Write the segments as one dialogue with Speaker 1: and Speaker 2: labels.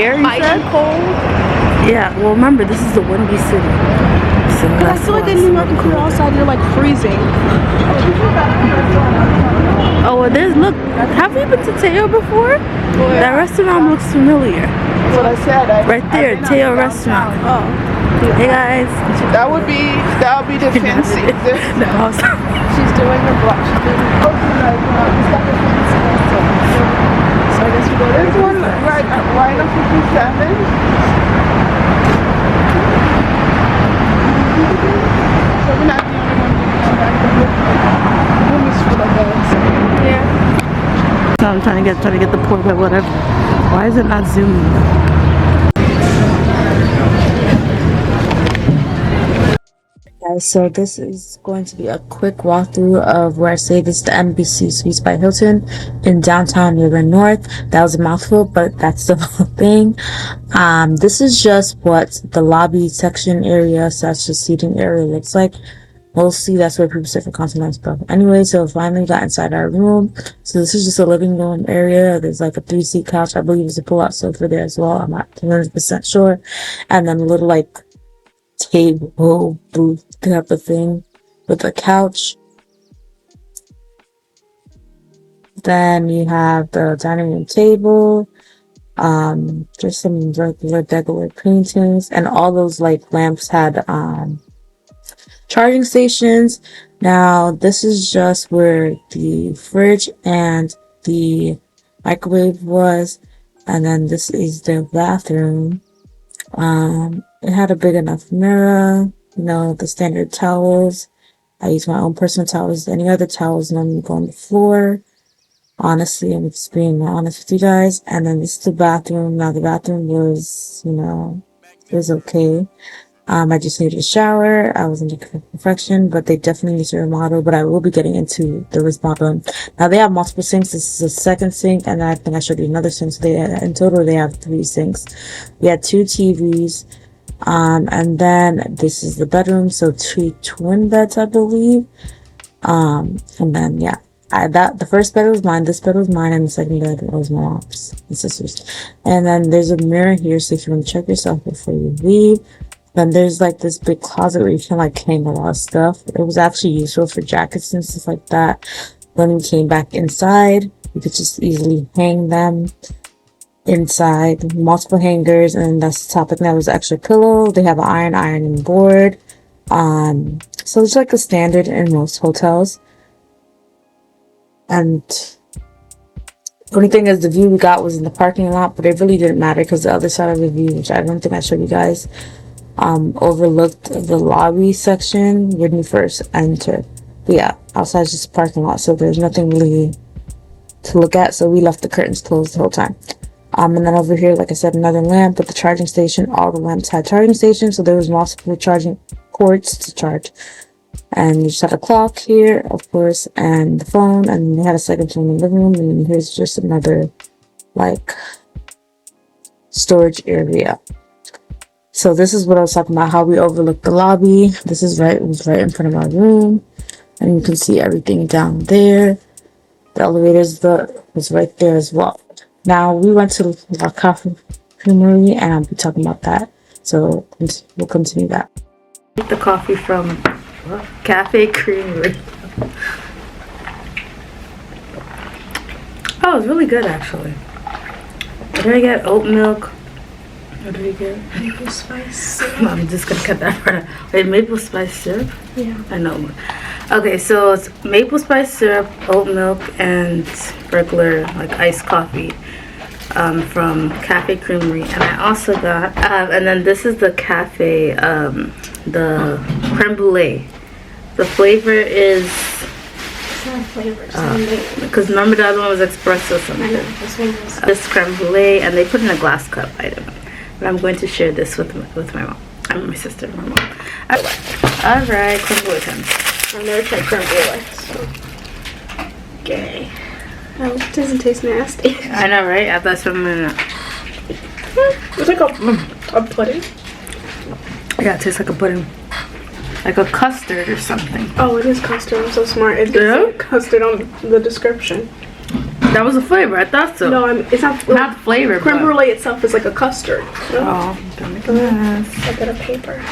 Speaker 1: Air, you said?
Speaker 2: cold.
Speaker 1: Yeah, well remember, this is the windy city. So
Speaker 2: I feel like in New York, if you're outside, you're like freezing.
Speaker 1: Oh, well, there's, look, have we been to Teo before? That restaurant looks familiar.
Speaker 2: That's what I said.
Speaker 1: Right there, Teo restaurant.
Speaker 2: Oh.
Speaker 1: Hey guys.
Speaker 2: That would be the fancy.
Speaker 1: The house.
Speaker 2: She's doing her block. She's doing her So I guess we go there. There's one right on 57. So we're not the only one doing that. The room is full of beds. Yeah.
Speaker 1: So I'm trying to get the port, but whatever. Why is it not zooming? Guys, so this is going to be a quick walkthrough of where I say this is the Embassy Suites by Hilton in downtown New York North. That was a mouthful, but that's the whole thing. This is just what the lobby section area / the seating area looks like. Mostly that's where people sit for content and stuff. Anyway, so finally got inside our room. So this is just a living room area. There's like a 3-seat couch. I believe there's a pull-out sofa there as well. I'm not 100% sure. And then a little like table booth type of thing with a couch. Then you have the dining room table. There's some regular decorative paintings, and all those like lamps had charging stations. Now this is just where the fridge and the microwave was, and then this is the bathroom. It had a big enough mirror, you know, the standard towels. I use my own personal towels. Any other towels normally go on the floor. Honestly, I'm just being honest with you guys. And then this is the bathroom. Now the bathroom was, you know, it was okay. I just needed a shower. I wasn't in perfection, but they definitely need to remodel. But I will be getting into the remodeling. Now they have multiple sinks. This is a second sink, and I think I showed you another sink. So in total they have 3 sinks. We had 2 TVs, and then this is the bedroom. So 2 twin beds, I believe. And then yeah, the first bed was mine. This bed was mine, and the second bed was my mom's and sister's. And then there's a mirror here, so if you want to check yourself before you leave. Then there's like this big closet where you can like hang a lot of stuff. It was actually useful for jackets and stuff like that. When we came back inside, you could just easily hang them inside. Multiple hangers, and that's the topic. Now there's an extra pillow. They have an ironing board. So it's like a standard in most hotels. And the only thing is the view we got was in the parking lot, but it really didn't matter because the other side of the view, which I don't think I showed you guys, overlooked the lobby section when you first enter. But yeah, outside is just a parking lot, so there's nothing really to look at, so we left the curtains closed the whole time. And then over here, like I said, another lamp with the charging station. All the lamps had charging stations, so there was multiple charging ports to charge. And you just had a clock here, of course, and the phone, and we had a second phone in the living room, and then here's just another like storage area. So this is what I was talking about, how we overlooked the lobby. This is it was right in front of our room, and you can see everything down there. The elevators was right there as well. Now we went to La Cafe Creamery, and I'll be talking about that. So we'll continue that. Get the coffee from Cafe Creamery. Oh, it's really good actually. What did I get? Oat milk. What did we get?
Speaker 2: Maple spice syrup.
Speaker 1: I'm just gonna cut that part out. Wait, maple spice syrup?
Speaker 2: Yeah.
Speaker 1: I know. Okay, so it's maple spice syrup, oat milk, and regular like iced coffee from Cafe Creamery. And I also got, and then this is the cafe, the creme brulee. The flavor is,
Speaker 2: It's not flavor,
Speaker 1: because remember the other one was espresso something.
Speaker 2: I know, this one was.
Speaker 1: This creme brulee, and they put in a glass cup item. But I'm going to share this with my mom. My sister and my mom. Alright, creme brulee time.
Speaker 2: I've never tried creme brulee, so. Okay. Oh, it doesn't taste nasty.
Speaker 1: I know, right? I thought something.
Speaker 2: It's like a pudding.
Speaker 1: Yeah, it tastes like a pudding. Like a custard or something.
Speaker 2: Oh, it is custard. I'm so smart. It does say custard on the description. That was a flavor. I thought so.
Speaker 3: No, it's not.
Speaker 2: Not the flavor.
Speaker 3: Creme brulee itself is like a custard. You know?
Speaker 2: Oh, don't make a mess.
Speaker 3: A bit of paper.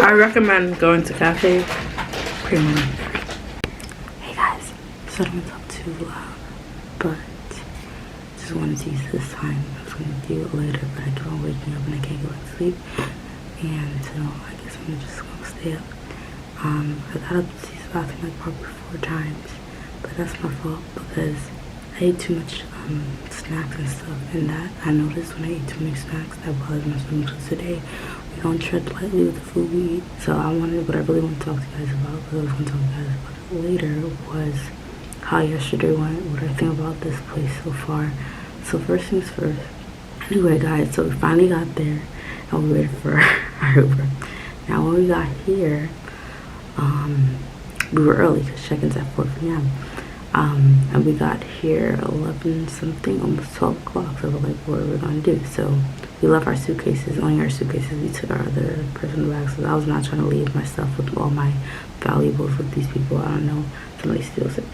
Speaker 2: I recommend going to Cafe Creamery. Hey guys, so I don't talk too loud, but just wanted to use this time. I was gonna do it later, but I keep on waking up and I can't go to sleep. And so I guess I'm just gonna stay up. I got up to use the bathroom like probably 4 times, but that's my fault because I ate too much snacks and stuff, and that I noticed when I eat too many snacks that bothers my stomach. So today we don't tread lightly with the food we eat. So what I really want to talk to you guys about, because I was going to talk to you guys about it later, was how yesterday went, what I think about this place so far. So first things first. Anyway guys, so we finally got there and we waited for our Uber. Now when we got here, we were early because check-in's at 4 p.m. And we got here 11 something, almost 12 o'clock. So we're like, what are we gonna do? So we left our suitcases, only our suitcases. We took our other personal bags. So I was not trying to leave my stuff with all my valuables with these people. I don't know, somebody steals it.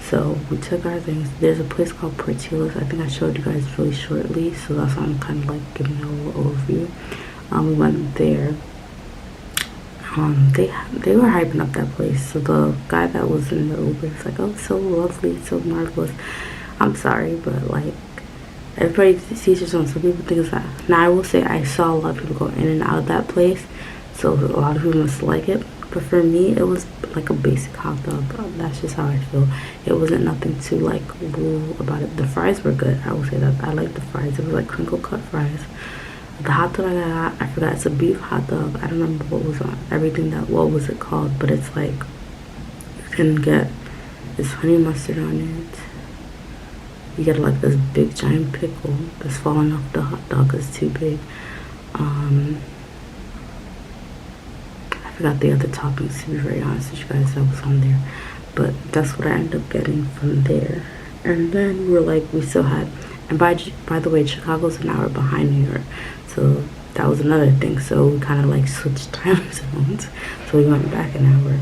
Speaker 2: So we took our things. There's a place called Portillos. I think I showed you guys really shortly. So that's why I'm kind of like giving you a little overview. We went there. They were hyping up that place. So the guy that was in the Uber was like, oh, so lovely, so marvelous. I'm sorry, but like everybody sees their own. So people think it's that. Now I will say I saw a lot of people go in and out of that place, so a lot of people must like it. But for me, it was like a basic hot dog. That's just how I feel. It wasn't nothing too like woo about it. The fries were good. I will say that. I liked the fries. It was like crinkle cut fries. The hot dog I got, I forgot, it's a beef hot dog. I don't remember what was on what was it called, but it's like, you can get this honey mustard on it. You get like this big giant pickle that's falling off the hot dog, it's too big. I forgot the other toppings, to be very honest with you guys, that was on there. But that's what I ended up getting from there. And then we were like, we still had, and by the way, Chicago's an hour behind New York. So that was another thing. So we kind of like switched time zones. So we went back an hour.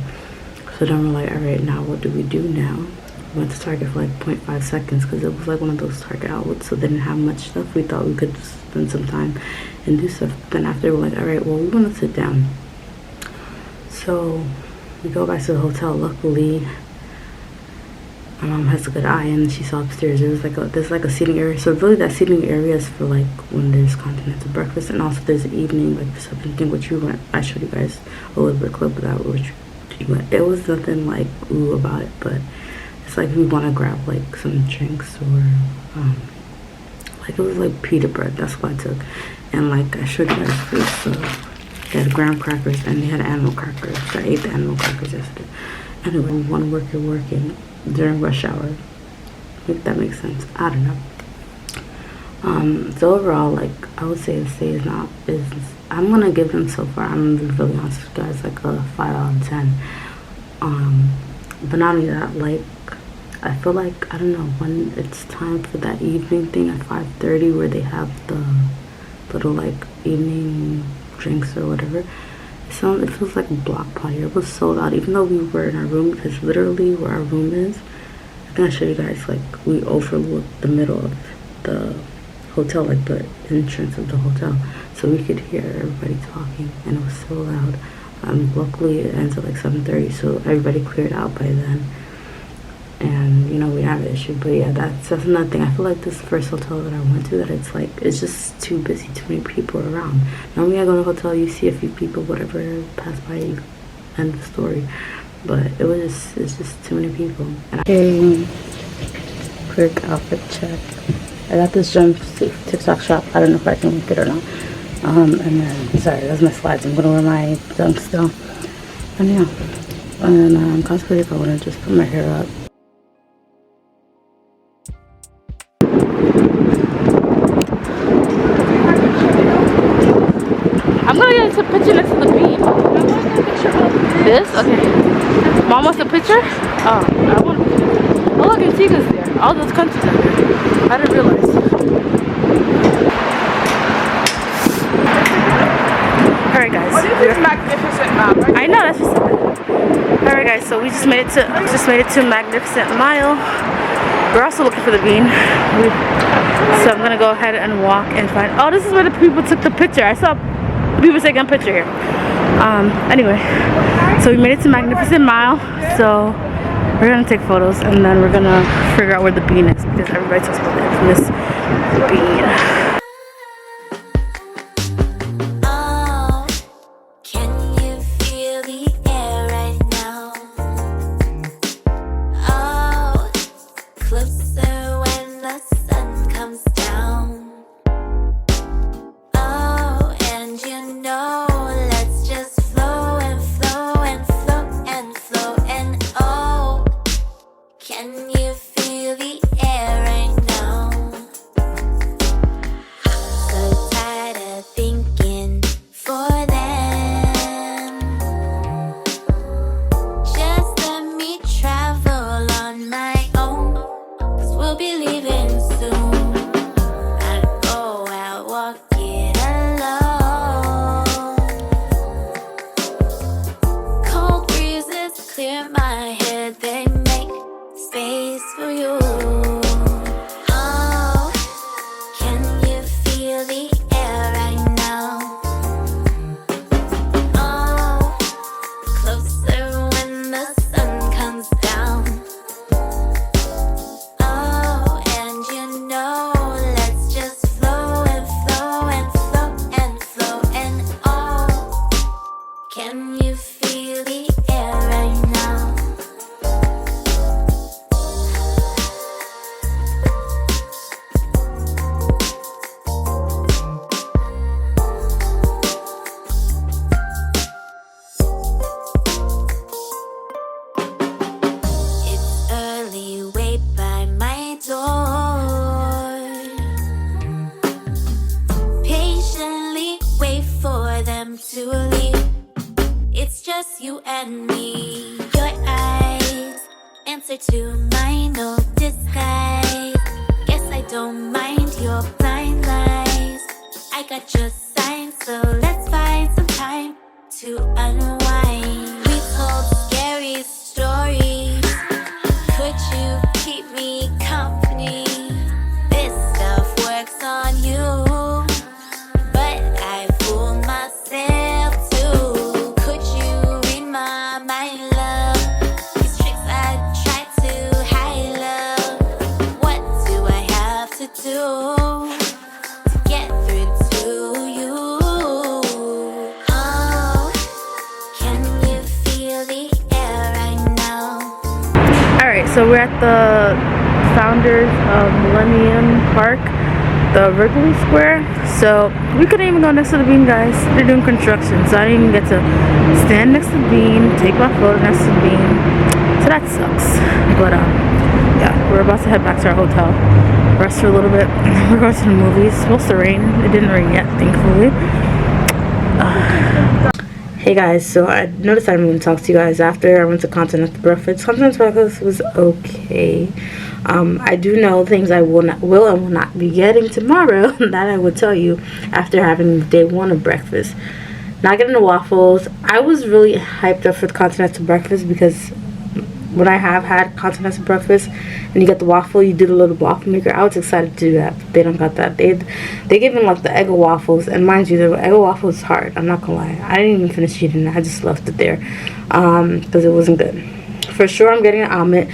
Speaker 2: So then we're like, all right, now what do we do now? We went to Target for like 0.5 seconds because it was like one of those Target outlets. So they didn't have much stuff. We thought we could spend some time and do stuff. Then after we're like, all right, well, we want to sit down. So we go back to the hotel. Luckily, my mom has a good eye, and she saw upstairs there's like a seating area. So really that seating area is for like when there's continental breakfast, and also there's an evening like something which we went. I showed you guys a little bit clip of that, which we went. It was nothing like ooh about it, but it's like we want to grab like some drinks or like it was like pita bread. That's what I took, and like I showed you guys this. They had graham crackers and they had animal crackers. So I ate the animal crackers yesterday. Anyway, one worker working during rush hour, if that makes sense. I don't know. So overall, like I would say the stay is I'm gonna give them so far, I'm gonna be really honest with you guys, like a 5 out of 10. But not only that, like I feel like, I don't know, when it's time for that evening thing at 5:30 where they have the little like evening drinks or whatever, it feels like a block party. It was so loud, even though we were in our room, because literally where our room is, I think I showed you guys, like we overlook the middle of the hotel, like the entrance of the hotel, so we could hear everybody talking, and it was so loud. Luckily it ends at like 7:30, so everybody cleared out by then, and you know we have an issue. But yeah, that's another thing. I feel like this is the first hotel that I went to that it's like it's just too busy, too many people around. Normally I go to a hotel, you see a few people, whatever, pass by you, end of story. But it's just too many people. And quick outfit check. I got this jumpsuit TikTok shop. I don't know if I can link it or not. And then sorry, that's my slides. I'm gonna wear my dunks still. And yeah, and then cosmetic, I wanna just put my hair up. I'm gonna get a picture next to the beach. This? Okay. Mom wants a picture? Oh, I want a picture. Oh look, Antigua's there. All those countries are there. I didn't realize. Alright guys.
Speaker 3: What is this magnificent map?
Speaker 2: I know, that's just Alright guys, so we just made it to Magnificent Mile. We're also looking for the bean. So I'm gonna go ahead and walk and find. Oh, this is where the people took the picture. I saw people taking a picture here. Anyway, so we made it to Magnificent Mile. So we're gonna take photos and then we're gonna figure out where the bean is because everybody talks about the infamous bean.
Speaker 4: You and me, your eyes answer to my no disguise. Guess I don't mind your blind lies. I got your signs, so let's find some time to unwind. We told scary stories. Could you keep me company? This stuff works on you, but I fool myself too. Could you read my mind, love? These tricks I try to hide, love. What do I have to do to get through to you? Oh, can you feel the air right now?
Speaker 2: Alright, so we're at the founders of Millennium Park, the Wrigley Square. So we couldn't even go next to the bean, guys. They're doing construction, so I didn't even get to stand next to the bean, take my photo next to the bean. So that sucks. But yeah, we're about to head back to our hotel, rest for a little bit. We're going to the movies. It's supposed to rain. It didn't rain yet, thankfully. Hey guys, so I noticed I didn't even talk to you guys after I went to Continental Breakfast. Continental Breakfast was okay. I do know things I will and will not be getting tomorrow. That I will tell you after having day one of breakfast. Not getting the waffles. I was really hyped up for the Continental Breakfast because when I have had Continental Breakfast and you get the waffle, you do the little waffle maker. I was excited to do that, but they don't got that. They gave me like the Eggo waffles, and mind you, the Eggo waffle is hard. I'm not gonna lie. I didn't even finish eating it. I just left it there because it wasn't good. For sure, I'm getting an omelet.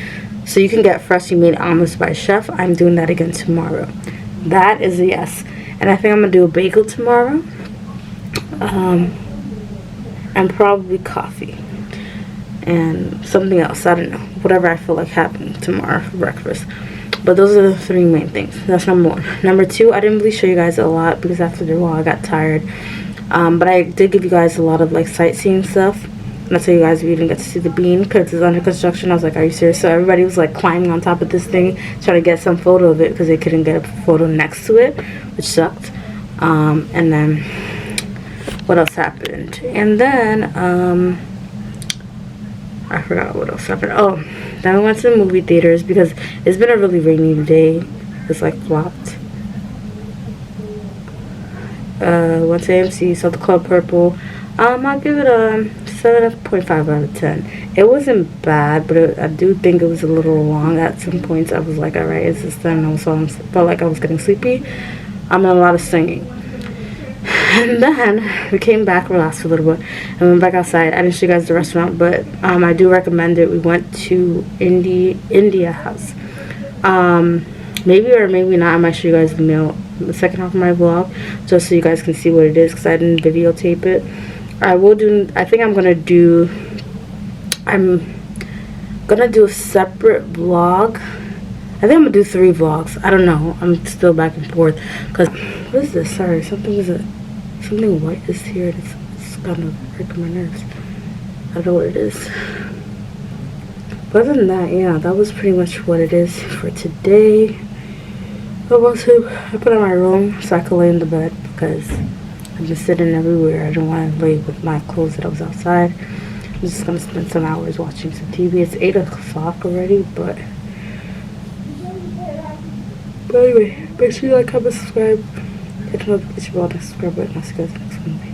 Speaker 2: So you can get freshly made omelets by Chef. I'm doing that again tomorrow. That is a yes. And I think I'm gonna do a bagel tomorrow. And probably coffee. And something else, I don't know. Whatever I feel like having tomorrow for breakfast. But those are the three main things. That's number one. Number two, I didn't really show you guys a lot because after a while I got tired. But I did give you guys a lot of like sightseeing stuff. And I tell you guys we didn't get to see the bean because it's under construction. I was like, are you serious? So everybody was like climbing on top of this thing trying to get some photo of it because they couldn't get a photo next to it, which sucked. And then what else happened? And then I forgot what else happened. Oh, then we went to the movie theaters because it's been a really rainy day. It's like flopped. Went to AMC, saw the Club Purple. I'll give it a 7.5 out of 10. It wasn't bad, but I do think it was a little long at some points. I was like, all right, is this done? I felt like I was getting sleepy. I'm in a lot of singing. And then we came back, relaxed a little bit, and went back outside. I didn't show you guys the restaurant, but I do recommend it. We went to India House. Maybe or maybe not, I might show you guys the second half of my vlog, just so you guys can see what it is, because I didn't videotape it. I think I'm gonna do a separate vlog. I think I'm gonna do 3 vlogs. I don't know. I'm still back and forth. Cause what is this? Sorry, something white is here. It's kind of hurting my nerves. I don't know what it is. But other than that, yeah, that was pretty much what it is for today. I put on my room so I could lay in the bed because I've been sitting everywhere. I don't want to lay with my clothes that I was outside. I'm just gonna spend some hours watching some TV. It's 8 o'clock already, but anyway, make sure you like, comment, subscribe, hit the notification bell, and subscribe button. I'll see you guys next Monday.